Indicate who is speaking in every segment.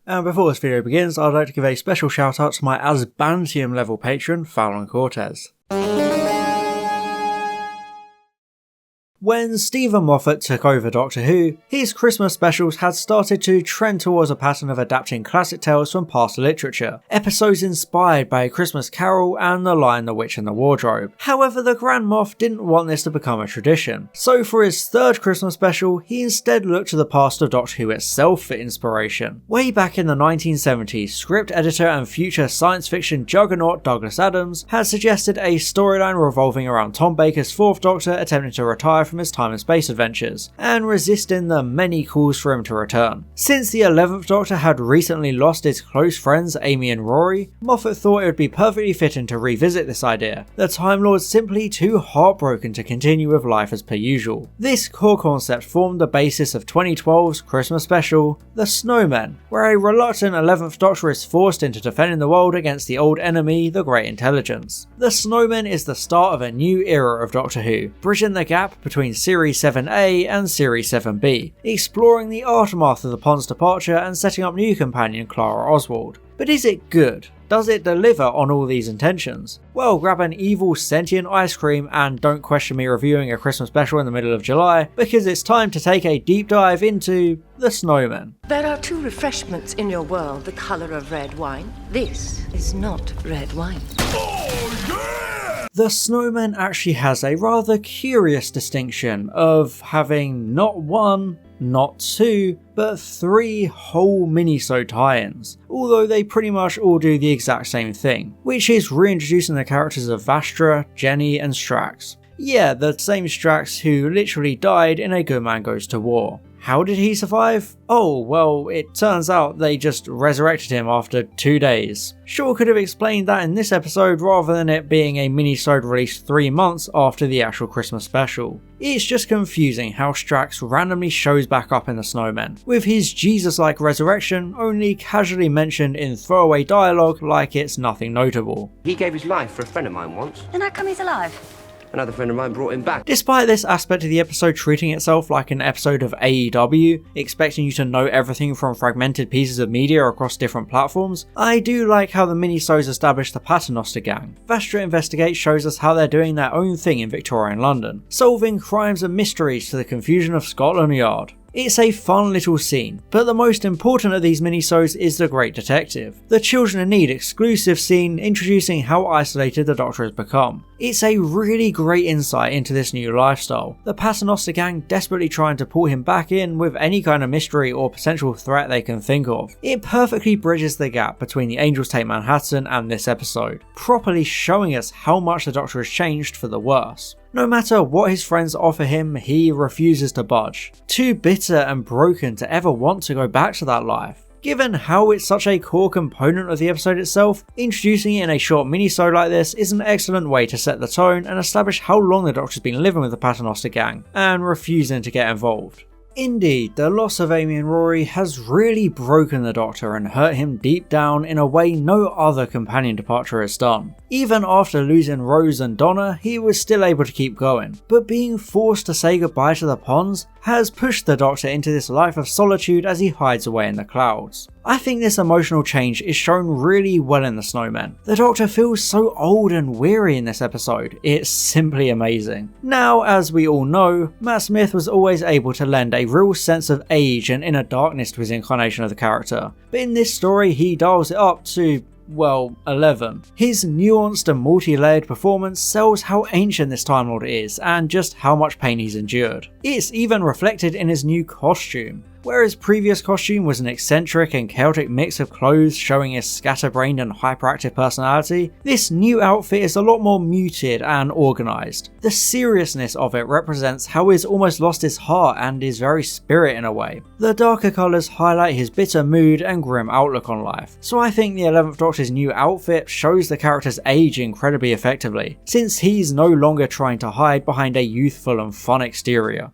Speaker 1: And before this video begins, I'd like to give a special shout out to my Asbantium level patron, Fallon Cortez. When Stephen Moffat took over Doctor Who, his Christmas specials had started to trend towards a pattern of adapting classic tales from past literature, episodes inspired by A Christmas Carol and The Lion, the Witch and the Wardrobe. However, the Grand Moff didn't want this to become a tradition, so for his third Christmas special, he instead looked to the past of Doctor Who itself for inspiration. Way back in the 1970s, script editor and future science fiction juggernaut Douglas Adams had suggested a storyline revolving around Tom Baker's fourth Doctor attempting to retire from his time and space adventures, and resisting the many calls for him to return. Since the 11th Doctor had recently lost his close friends Amy and Rory, Moffat thought it would be perfectly fitting to revisit this idea. The Time Lord's simply too heartbroken to continue with life as per usual. This core concept formed the basis of 2012's Christmas special, The Snowmen, where a reluctant 11th Doctor is forced into defending the world against the old enemy, the Great Intelligence. The Snowmen is the start of a new era of Doctor Who, bridging the gap between Series 7A and Series 7B, exploring the aftermath of the Pond's departure and setting up new companion Clara Oswald. But is it good? Does it deliver on all these intentions? Well, grab an evil sentient ice cream and don't question me reviewing a Christmas special in the middle of July, because it's time to take a deep dive into The Snowmen.
Speaker 2: There are two refreshments in your world the colour of red wine. This is not red wine.
Speaker 1: Oh, yeah! The Snowmen actually has a rather curious distinction of having not one, not two, but three whole minisode tie-ins, although they pretty much all do the exact same thing, which is reintroducing the characters of Vastra, Jenny and Strax. Yeah, the same Strax who literally died in A Good Man Goes to War. How did he survive? Oh, well, it turns out they just resurrected him after 2 days. Sure could have explained that in this episode rather than it being a minisode released 3 months after the actual Christmas special. It's just confusing how Strax randomly shows back up in The Snowmen, with his Jesus-like resurrection only casually mentioned in throwaway dialogue like it's nothing notable.
Speaker 3: He gave his life for a friend of mine once.
Speaker 2: Then how come he's alive?
Speaker 3: Another friend of mine brought him back.
Speaker 1: Despite this aspect of the episode treating itself like an episode of AEW, expecting you to know everything from fragmented pieces of media across different platforms, I do like how the minisodes establish the Paternoster Gang. Vastra Investigate shows us how they're doing their own thing in Victorian London, solving crimes and mysteries to the confusion of Scotland Yard. It's a fun little scene, but the most important of these minisodes is the Great Detective, the Children in Need exclusive scene introducing how isolated the Doctor has become. It's a really great insight into this new lifestyle, the Paternoster Gang desperately trying to pull him back in with any kind of mystery or potential threat they can think of. It perfectly bridges the gap between the Angels Take Manhattan and this episode, properly showing us how much the Doctor has changed for the worse. No matter what his friends offer him, he refuses to budge, too bitter and broken to ever want to go back to that life. Given how it's such a core component of the episode itself, introducing it in a short minisode like this is an excellent way to set the tone and establish how long the Doctor's been living with the Paternoster Gang, and refusing to get involved. Indeed, the loss of Amy and Rory has really broken the Doctor and hurt him deep down in a way no other companion departure has done. Even after losing Rose and Donna, he was still able to keep going, but being forced to say goodbye to the Ponds has pushed the Doctor into this life of solitude as he hides away in the clouds. I think this emotional change is shown really well in The Snowmen. The Doctor feels so old and weary in this episode, it's simply amazing. Now, as we all know, Matt Smith was always able to lend a real sense of age and inner darkness to his incarnation of the character, but in this story he dials it up to, well, 11. His nuanced and multi-layered performance sells how ancient this Time Lord is and just how much pain he's endured. It's even reflected in his new costume. Where his previous costume was an eccentric and chaotic mix of clothes showing his scatterbrained and hyperactive personality, this new outfit is a lot more muted and organised. The seriousness of it represents how he's almost lost his heart and his very spirit in a way. The darker colours highlight his bitter mood and grim outlook on life, so I think the 11th Doctor's new outfit shows the character's age incredibly effectively, since he's no longer trying to hide behind a youthful and fun exterior.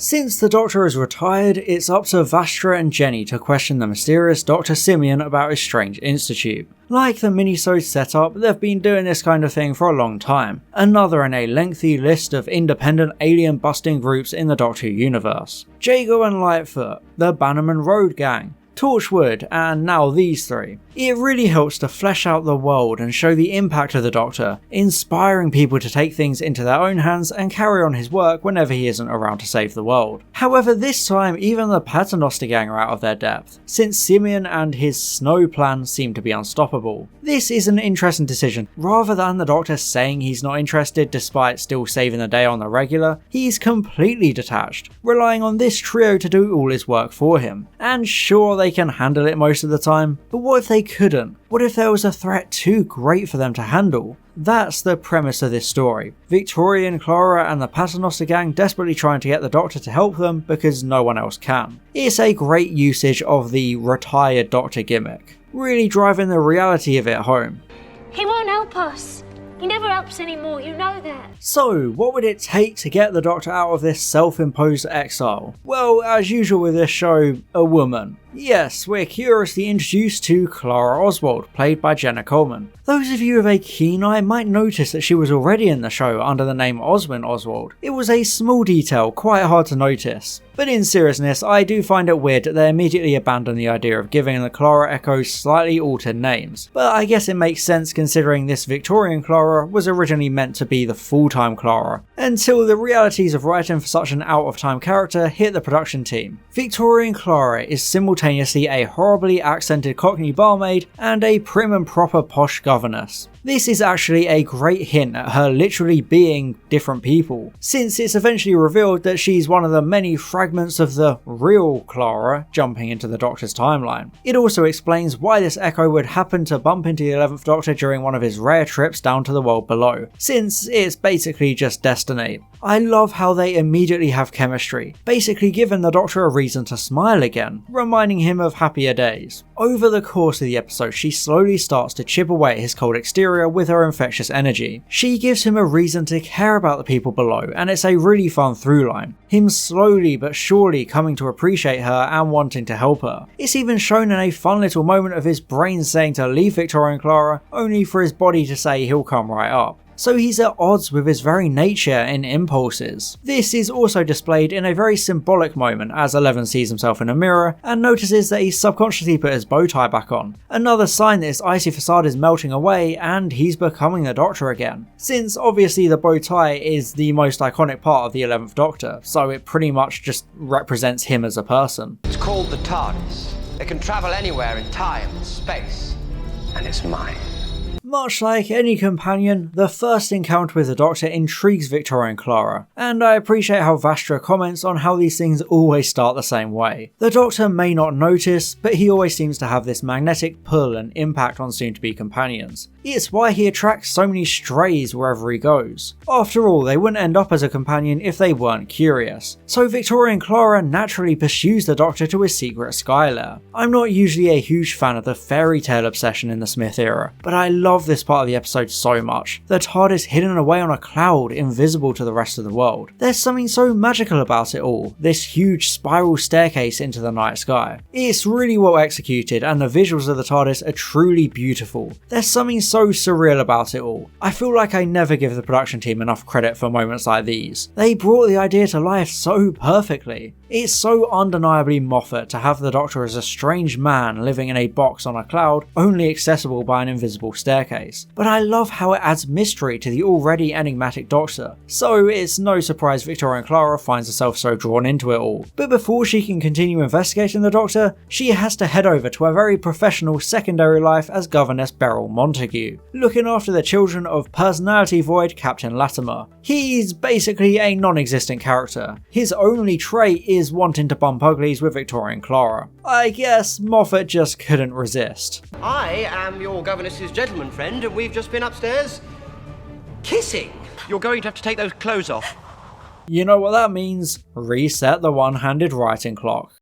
Speaker 1: Since the Doctor is retired, it's up to Vastra and Jenny to question the mysterious Dr. Simeon about his strange institute. Like the minisode setup, they've been doing this kind of thing for a long time, another in a lengthy list of independent alien-busting groups in the Doctor universe. Jago and Lightfoot, the Bannerman Road Gang, Torchwood, and now these three. It really helps to flesh out the world and show the impact of the Doctor, inspiring people to take things into their own hands and carry on his work whenever he isn't around to save the world. However, this time even the Paternoster gang are out of their depth, since Simeon and his Snow plan seem to be unstoppable. This is an interesting decision. Rather than the Doctor saying he's not interested despite still saving the day on the regular, he's completely detached, relying on this trio to do all his work for him. And sure, they can handle it most of the time, but what if they couldn't? What if there was a threat too great for them to handle? That's the premise of this story. Victoria and Clara and the Paternoster gang desperately trying to get the Doctor to help them because no one else can. It's a great usage of the retired Doctor gimmick, really driving the reality of it home.
Speaker 4: He won't help us. He never helps anymore, you know that.
Speaker 1: So, what would it take to get the Doctor out of this self-imposed exile? Well, as usual with this show, a woman. Yes, we're curiously introduced to Clara Oswald, played by Jenna Coleman. Those of you with a keen eye might notice that she was already in the show under the name Oswin Oswald. It was a small detail, quite hard to notice. But in seriousness, I do find it weird that they immediately abandoned the idea of giving the Clara Echoes slightly altered names. But I guess it makes sense considering this Victorian Clara was originally meant to be the full-time Clara, until the realities of writing for such an out-of-time character hit the production team. Victorian Clara is simultaneously a horribly accented Cockney barmaid and a prim and proper posh governess. This is actually a great hint at her literally being different people, since it's eventually revealed that she's one of the many fragments of the real Clara jumping into the Doctor's timeline. It also explains why this Echo would happen to bump into the 11th Doctor during one of his rare trips down to the world below, since it's basically just destiny. I love how they immediately have chemistry, basically giving the Doctor a reason to smile again, reminding him of happier days. Over the course of the episode, she slowly starts to chip away at his cold exterior with her infectious energy. She gives him a reason to care about the people below, and it's a really fun through line. Him slowly but surely coming to appreciate her and wanting to help her. It's even shown in a fun little moment of his brain saying to leave Victoria and Clara, only for his body to say he'll come right up. So he's at odds with his very nature and impulses. This is also displayed in a very symbolic moment as Eleven sees himself in a mirror and notices that he's subconsciously put his bow tie back on. Another sign that his icy facade is melting away and he's becoming the Doctor again. Since obviously the bow tie is the most iconic part of the 11th Doctor, so it pretty much just represents him as a person.
Speaker 3: It's called the TARDIS. It can travel anywhere in time and space. And it's mine.
Speaker 1: Much like any companion, the first encounter with the Doctor intrigues Victoria and Clara, and I appreciate how Vastra comments on how these things always start the same way. The Doctor may not notice, but he always seems to have this magnetic pull and impact on soon-to-be companions. It's why he attracts so many strays wherever he goes. After all, they wouldn't end up as a companion if they weren't curious. So Victoria and Clara naturally pursues the Doctor to his secret sky lair. I'm not usually a huge fan of the fairy tale obsession in the Smith era, but I love this part of the episode so much. The TARDIS hidden away on a cloud, invisible to the rest of the world. There's something so magical about it all, this huge spiral staircase into the night sky. It's really well executed and the visuals of the TARDIS are truly beautiful. There's something so surreal about it all. I feel like I never give the production team enough credit for moments like these. They brought the idea to life so perfectly. It's so undeniably Moffat to have the Doctor as a strange man living in a box on a cloud, only accessible by an invisible staircase. But I love how it adds mystery to the already enigmatic Doctor, so it's no surprise Victoria and Clara finds herself so drawn into it all. But before she can continue investigating the Doctor, she has to head over to a very professional secondary life as Governess Beryl Montague, looking after the children of personality void Captain Latimer. He's basically a non-existent character. His only trait is wanting to bump uglies with Victoria and Clara. I guess Moffat just couldn't resist.
Speaker 3: I am your governess's gentleman friend, and we've just been upstairs kissing. You're going to have to take those clothes off.
Speaker 1: You know what that means? Reset the one-handed writing clock.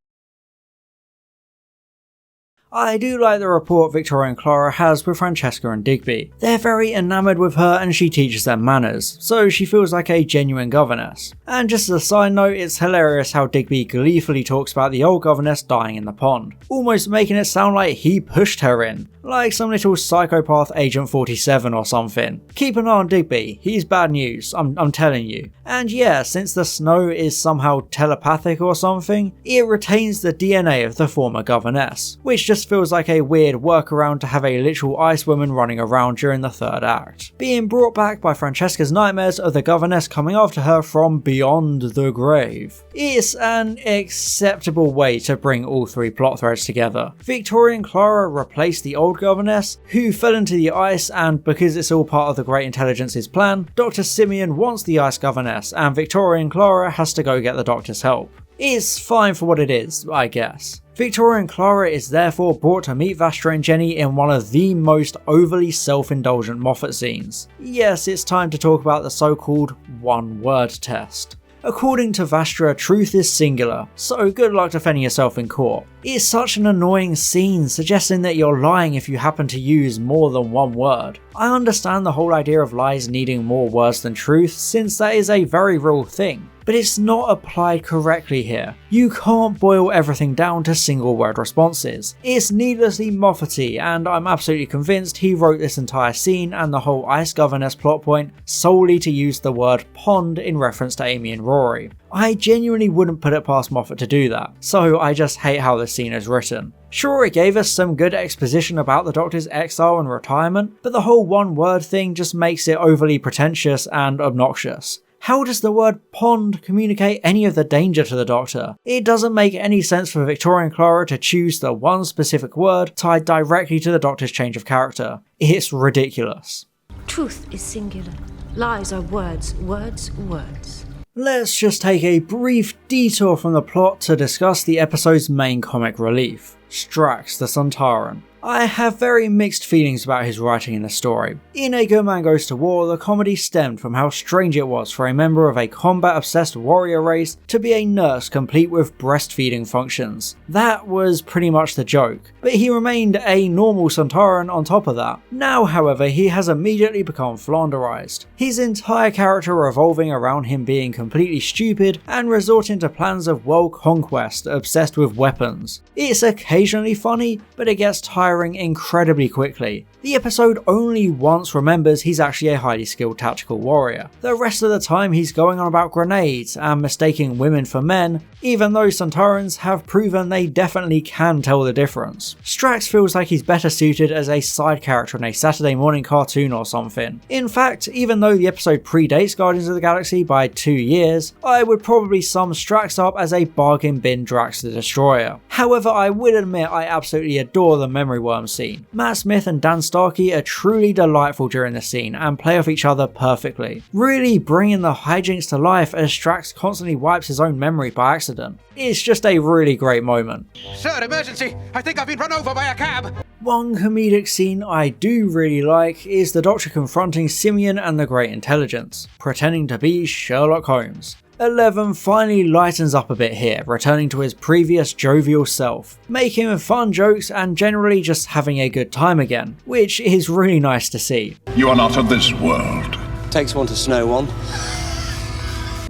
Speaker 1: I do like the rapport Victoria and Clara has with Francesca and Digby. They're very enamoured with her and she teaches them manners, so she feels like a genuine governess. And just as a side note, it's hilarious how Digby gleefully talks about the old governess dying in the pond, almost making it sound like he pushed her in, like some little psychopath Agent 47 or something. Keep an eye on Digby, he's bad news, I'm telling you. And yeah, since the snow is somehow telepathic or something, it retains the DNA of the former governess, which just feels like a weird workaround to have a literal ice woman running around during the third act, being brought back by Francesca's nightmares of the governess coming after her from beyond the grave. It's an acceptable way to bring all three plot threads together. Victoria and Clara replace the old governess, who fell into the ice, and because it's all part of the Great Intelligence's plan, Dr. Simeon wants the ice governess and Victoria and Clara has to go get the doctor's help. It's fine for what it is, I guess. Victoria and Clara is therefore brought to meet Vastra and Jenny in one of the most overly self-indulgent Moffat scenes. Yes, it's time to talk about the so-called one-word test. According to Vastra, truth is singular, so good luck defending yourself in court. It's such an annoying scene, suggesting that you're lying if you happen to use more than one word. I understand the whole idea of lies needing more words than truth, since that is a very real thing, but it's not applied correctly here. You can't boil everything down to single word responses. It's needlessly Moffat-y, and I'm absolutely convinced he wrote this entire scene and the whole ice governess plot point solely to use the word pond in reference to Amy and Rory. I genuinely wouldn't put it past Moffat to do that, so I just hate how this scene is written. Sure, it gave us some good exposition about the Doctor's exile and retirement, but the whole one word thing just makes it overly pretentious and obnoxious. How does the word pond communicate any of the danger to the Doctor? It doesn't make any sense for Victoria and Clara to choose the one specific word tied directly to the Doctor's change of character. It's ridiculous.
Speaker 2: Truth is singular. Lies are words, words, words.
Speaker 1: Let's just take a brief detour from the plot to discuss the episode's main comic relief, Strax the Sontaran. I have very mixed feelings about his writing in the story. In A Good Man Goes to War, the comedy stemmed from how strange it was for a member of a combat-obsessed warrior race to be a nurse complete with breastfeeding functions. That was pretty much the joke, but he remained a normal Sontaran on top of that. Now, however, he has immediately become Flanderized, his entire character revolving around him being completely stupid and resorting to plans of world conquest obsessed with weapons. It's occasionally funny, but it gets tiring incredibly quickly. The episode only once remembers he's actually a highly skilled tactical warrior. The rest of the time he's going on about grenades and mistaking women for men, even though Sontarans have proven they definitely can tell the difference. Strax feels like he's better suited as a side character in a Saturday morning cartoon or something. In fact, even though the episode predates Guardians of the Galaxy by 2 years, I would probably sum Strax up as a bargain bin Drax the Destroyer. However, I will admit I absolutely adore the memory worm scene. Matt Smith and Dan Starkey are truly delightful during the scene and play off each other perfectly, really bringing the hijinks to life as Strax constantly wipes his own memory by accident. It's just a really great moment.
Speaker 5: Sir, emergency! I think I've been run over by a cab!
Speaker 1: One comedic scene I do really like is the Doctor confronting Simeon and the Great Intelligence, pretending to be Sherlock Holmes. 11 finally lightens up a bit here, returning to his previous jovial self, making fun jokes and generally just having a good time again, which is really nice to see.
Speaker 6: You are not of this world.
Speaker 3: Takes one to snow one.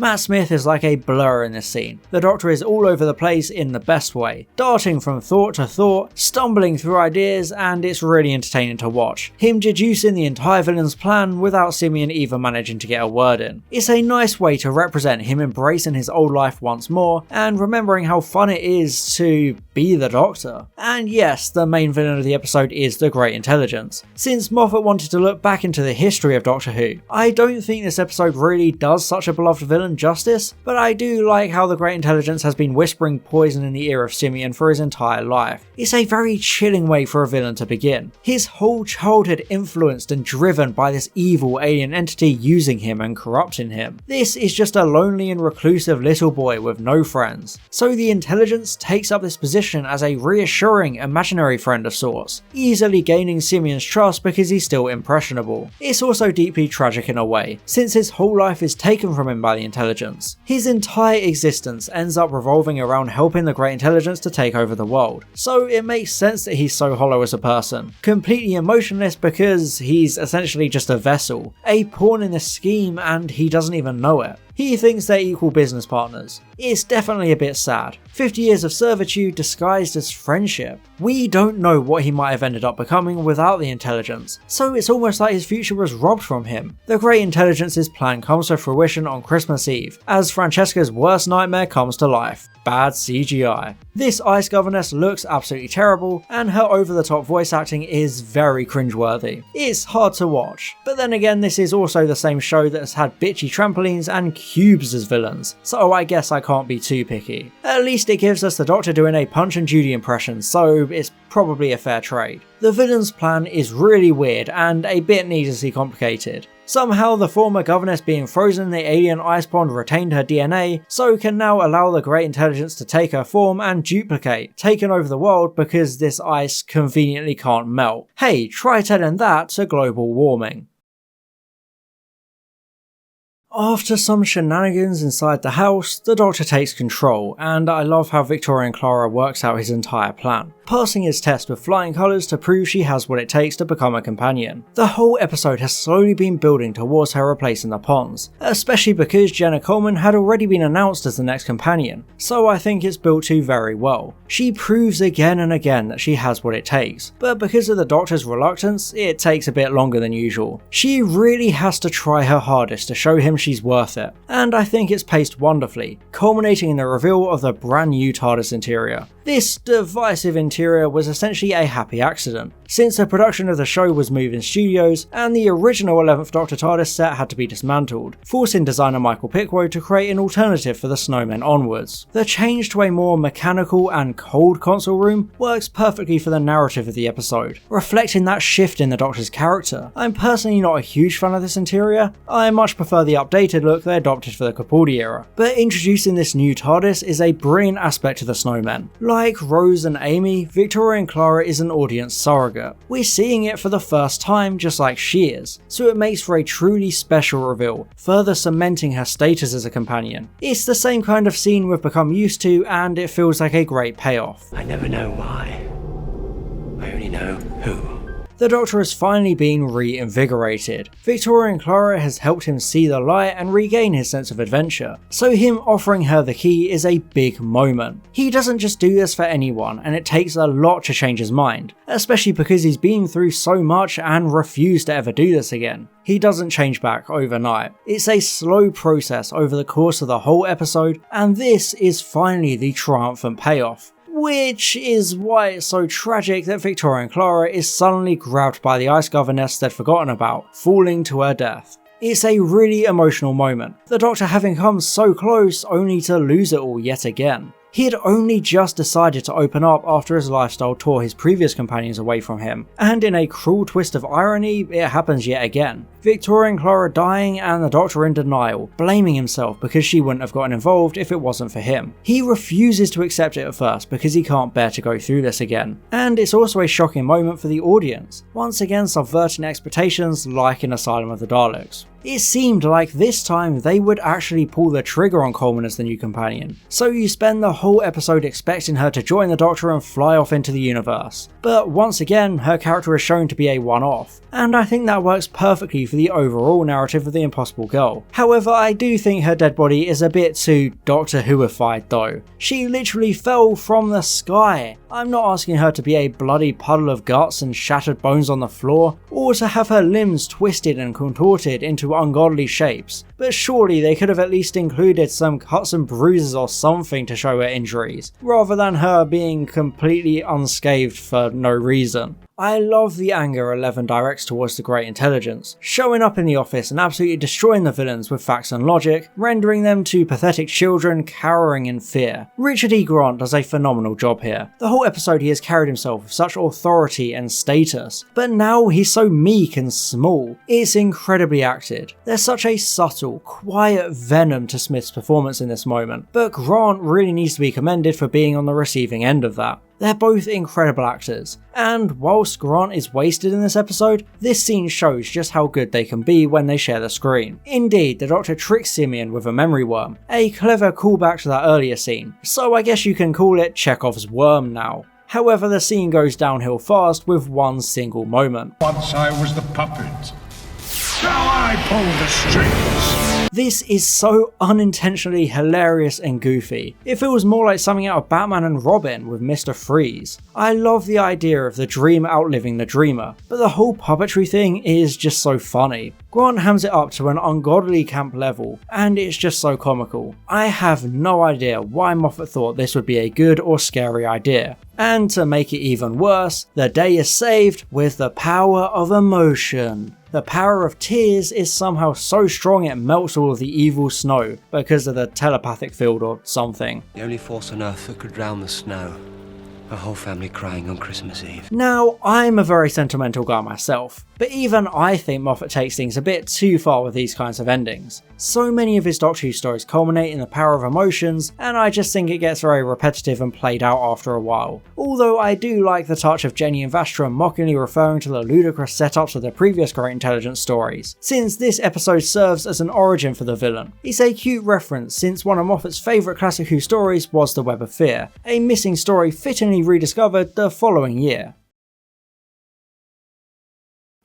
Speaker 1: Matt Smith is like a blur in this scene. The Doctor is all over the place in the best way, darting from thought to thought, stumbling through ideas, and it's really entertaining to watch. Him deducing the entire villain's plan without Simeon even managing to get a word in. It's a nice way to represent him embracing his old life once more, and remembering how fun it is to be the Doctor. And yes, the main villain of the episode is the Great Intelligence. Since Moffat wanted to look back into the history of Doctor Who, I don't think this episode really does such a beloved villain justice, but I do like how the Great Intelligence has been whispering poison in the ear of Simeon for his entire life. It's a very chilling way for a villain to begin. His whole childhood influenced and driven by this evil alien entity using him and corrupting him. This is just a lonely and reclusive little boy with no friends. So the Intelligence takes up this position position as a reassuring imaginary friend of sorts, easily gaining Simeon's trust because he's still impressionable. It's also deeply tragic in a way, since his whole life is taken from him by the Intelligence. His entire existence ends up revolving around helping the Great Intelligence to take over the world, so it makes sense that he's so hollow as a person, completely emotionless because he's essentially just a vessel, a pawn in the scheme, and he doesn't even know it. He thinks they're equal business partners. It's definitely a bit sad. 50 years of servitude disguised as friendship. We don't know what he might have ended up becoming without the Intelligence, so it's almost like his future was robbed from him. The Great Intelligence's plan comes to fruition on Christmas Eve, as Francesca's worst nightmare comes to life. Bad CGI. This Ice Governess looks absolutely terrible, and her over-the-top voice acting is very cringeworthy. It's hard to watch, but then again this is also the same show that has had bitchy trampolines and cubes as villains, so I guess I can't be too picky. At least it gives us the Doctor doing a Punch and Judy impression, so it's probably a fair trade. The villain's plan is really weird and a bit needlessly complicated. Somehow the former governess being frozen in the alien ice pond retained her DNA, so can now allow the Great Intelligence to take her form and duplicate, taking over the world because this ice conveniently can't melt. Hey, try telling that to global warming. After some shenanigans inside the house, the Doctor takes control, and I love how Victoria and Clara works out his entire plan, passing his test with flying colours to prove she has what it takes to become a companion. The whole episode has slowly been building towards her replacing the Ponds, especially because Jenna Coleman had already been announced as the next companion, so I think it's built to very well. She proves again and again that she has what it takes, but because of the Doctor's reluctance, it takes a bit longer than usual. She really has to try her hardest to show him she's worth it, and I think it's paced wonderfully, culminating in the reveal of the brand new TARDIS interior. This divisive interior was essentially a happy accident, since the production of the show was moving studios and the original 11th Doctor TARDIS set had to be dismantled, forcing designer Michael Pickwoad to create an alternative for the Snowmen onwards. The change to a more mechanical and cold console room works perfectly for the narrative of the episode, reflecting that shift in the Doctor's character. I'm personally not a huge fan of this interior, I much prefer the updated look they adopted for the Capaldi era, but introducing this new TARDIS is a brilliant aspect to the Snowmen. Like Rose and Amy, Victoria and Clara is an audience surrogate. We're seeing it for the first time just like she is, so it makes for a truly special reveal, further cementing her status as a companion. It's the same kind of scene we've become used to, and it feels like a great payoff.
Speaker 3: I never know why. I only know who.
Speaker 1: The Doctor has finally been reinvigorated. Victoria and Clara has helped him see the light and regain his sense of adventure, so him offering her the key is a big moment. He doesn't just do this for anyone, and it takes a lot to change his mind, especially because he's been through so much and refused to ever do this again. He doesn't change back overnight. It's a slow process over the course of the whole episode, and this is finally the triumphant payoff. Which is why it's so tragic that Victoria and Clara is suddenly grabbed by the Ice Governess they'd forgotten about, falling to her death. It's a really emotional moment, the Doctor having come so close only to lose it all yet again. He had only just decided to open up after his lifestyle tore his previous companions away from him, and in a cruel twist of irony, it happens yet again. Victoria and Clara dying and the Doctor in denial, blaming himself because she wouldn't have gotten involved if it wasn't for him. He refuses to accept it at first because he can't bear to go through this again. And it's also a shocking moment for the audience, once again subverting expectations like in Asylum of the Daleks. It seemed like this time they would actually pull the trigger on Coleman as the new companion, so you spend the whole episode expecting her to join the Doctor and fly off into the universe. But once again, her character is shown to be a one-off, and I think that works perfectly for the overall narrative of the Impossible Girl. However, I do think her dead body is a bit too Doctor Who-ified though. She literally fell from the sky. I'm not asking her to be a bloody puddle of guts and shattered bones on the floor, or to have her limbs twisted and contorted into ungodly shapes, but surely they could have at least included some cuts and bruises or something to show her injuries, rather than her being completely unscathed for no reason. I love the anger 11 directs towards the Great Intelligence, showing up in the office and absolutely destroying the villains with facts and logic, rendering them to pathetic children cowering in fear. Richard E. Grant does a phenomenal job here. The whole episode he has carried himself with such authority and status, but now he's so meek and small. It's incredibly acted. There's such a subtle, quiet venom to Smith's performance in this moment, but Grant really needs to be commended for being on the receiving end of that. They're both incredible actors, and whilst Grant is wasted in this episode, this scene shows just how good they can be when they share the screen. Indeed, the Doctor tricks Simeon with a memory worm, a clever callback to that earlier scene, so I guess you can call it Chekhov's worm now. However, the scene goes downhill fast with one single moment.
Speaker 6: Once I was the puppet. Now I pull the strings.
Speaker 1: This is so unintentionally hilarious and goofy. It feels more like something out of Batman and Robin with Mr. Freeze. I love the idea of the dream outliving the dreamer, but the whole puppetry thing is just so funny. Grant hams it up to an ungodly camp level, and it's just so comical. I have no idea why Moffat thought this would be a good or scary idea. And to make it even worse, the day is saved with the power of emotion. The power of tears is somehow so strong it melts all of the evil snow because of the telepathic field or something.
Speaker 3: The only force on Earth that could drown the snow. A whole family crying on Christmas Eve.
Speaker 1: Now, I'm a very sentimental guy myself, but even I think Moffat takes things a bit too far with these kinds of endings. So many of his Doctor Who stories culminate in the power of emotions, and I just think it gets very repetitive and played out after a while. Although I do like the touch of Jenny and Vastra mockingly referring to the ludicrous setups of the previous Great Intelligence stories, since this episode serves as an origin for the villain. It's a cute reference since one of Moffat's favourite classic Who stories was The Web of Fear, a missing story fittingly rediscovered the following year.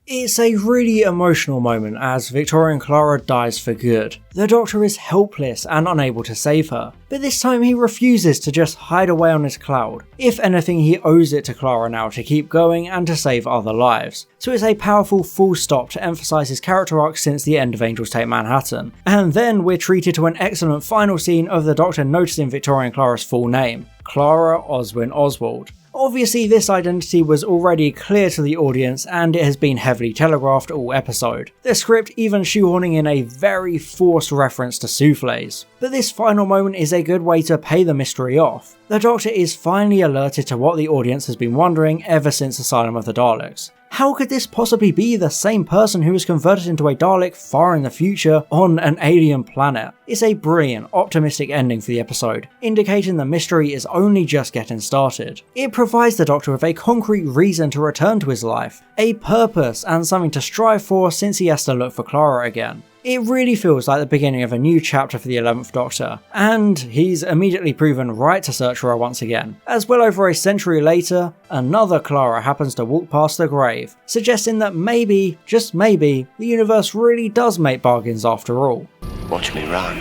Speaker 1: It's a really emotional moment as Victoria and Clara dies for good. The Doctor is helpless and unable to save her, but this time he refuses to just hide away on his cloud. If anything, he owes it to Clara now to keep going and to save other lives. So it's a powerful full stop to emphasise his character arc since the end of Angels Take Manhattan. And then we're treated to an excellent final scene of the Doctor noticing Victoria and Clara's full name, Clara Oswin Oswald. Obviously this identity was already clear to the audience and it has been heavily telegraphed all episode, the script even shoehorning in a very forced reference to souffles. But this final moment is a good way to pay the mystery off. The Doctor is finally alerted to what the audience has been wondering ever since Asylum of the Daleks. How could this possibly be the same person who was converted into a Dalek far in the future on an alien planet? It's a brilliant, optimistic ending for the episode, indicating the mystery is only just getting started. It provides the Doctor with a concrete reason to return to his life, a purpose and something to strive for since he has to look for Clara again. It really feels like the beginning of a new chapter for the 11th Doctor, and he's immediately proven right to search for her once again, as well over a century later, another Clara happens to walk past the grave, suggesting that maybe, just maybe, the universe really does make bargains after all.
Speaker 3: Watch me run.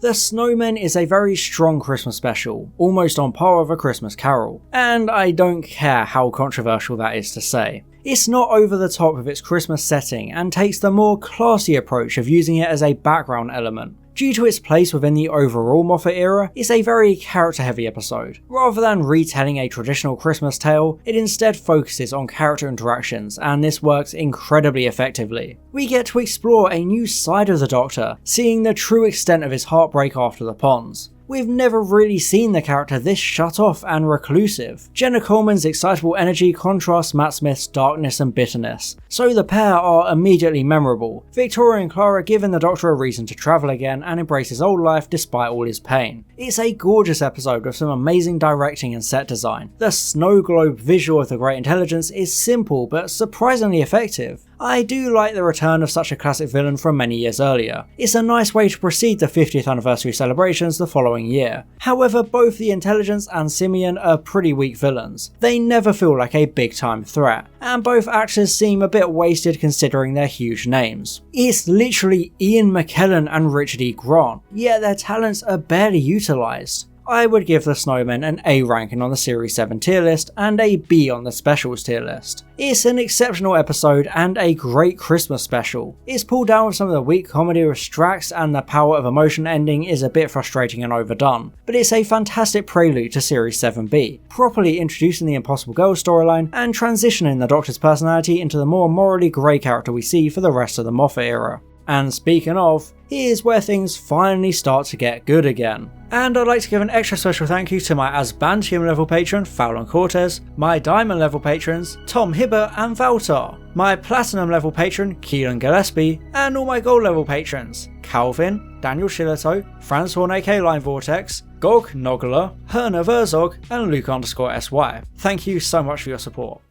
Speaker 1: The Snowmen is a very strong Christmas special, almost on par with A Christmas Carol, and I don't care how controversial that is to say. It's not over the top with its Christmas setting and takes the more classy approach of using it as a background element. Due to its place within the overall Moffat era, it's a very character-heavy episode. Rather than retelling a traditional Christmas tale, it instead focuses on character interactions, and this works incredibly effectively. We get to explore a new side of the Doctor, seeing the true extent of his heartbreak after the ponds. We've never really seen the character this shut off and reclusive. Jenna Coleman's excitable energy contrasts Matt Smith's darkness and bitterness, so the pair are immediately memorable, Victoria and Clara giving the Doctor a reason to travel again and embrace his old life despite all his pain. It's a gorgeous episode with some amazing directing and set design. The snow globe visual of the Great Intelligence is simple but surprisingly effective. I do like the return of such a classic villain from many years earlier. It's a nice way to precede the 50th anniversary celebrations the following year. However, both the Intelligence and Simeon are pretty weak villains. They never feel like a big time threat, and both actors seem a bit wasted considering their huge names. It's literally Ian McKellen and Richard E. Grant, yet their talents are barely utilised. I would give the Snowmen an A ranking on the Series 7 tier list and a B on the Specials tier list. It's an exceptional episode and a great Christmas special. It's pulled down with some of the weak comedy with Strax, and the power of emotion ending is a bit frustrating and overdone, but it's a fantastic prelude to Series 7B, properly introducing the Impossible Girl storyline and transitioning the Doctor's personality into the more morally grey character we see for the rest of the Moffat era. And speaking of, here's where things finally start to get good again. And I'd like to give an extra special thank you to my Asbantium level patron Fallon Cortez, my Diamond level patrons Tom Hibbert and Valtar, my Platinum level patron Keelan Gillespie, and all my Gold level patrons Calvin, Daniel Shillito, Francois AK Line Vortex, Gog Nogler, Herna Verzog, and Luke_SY. Thank you so much for your support.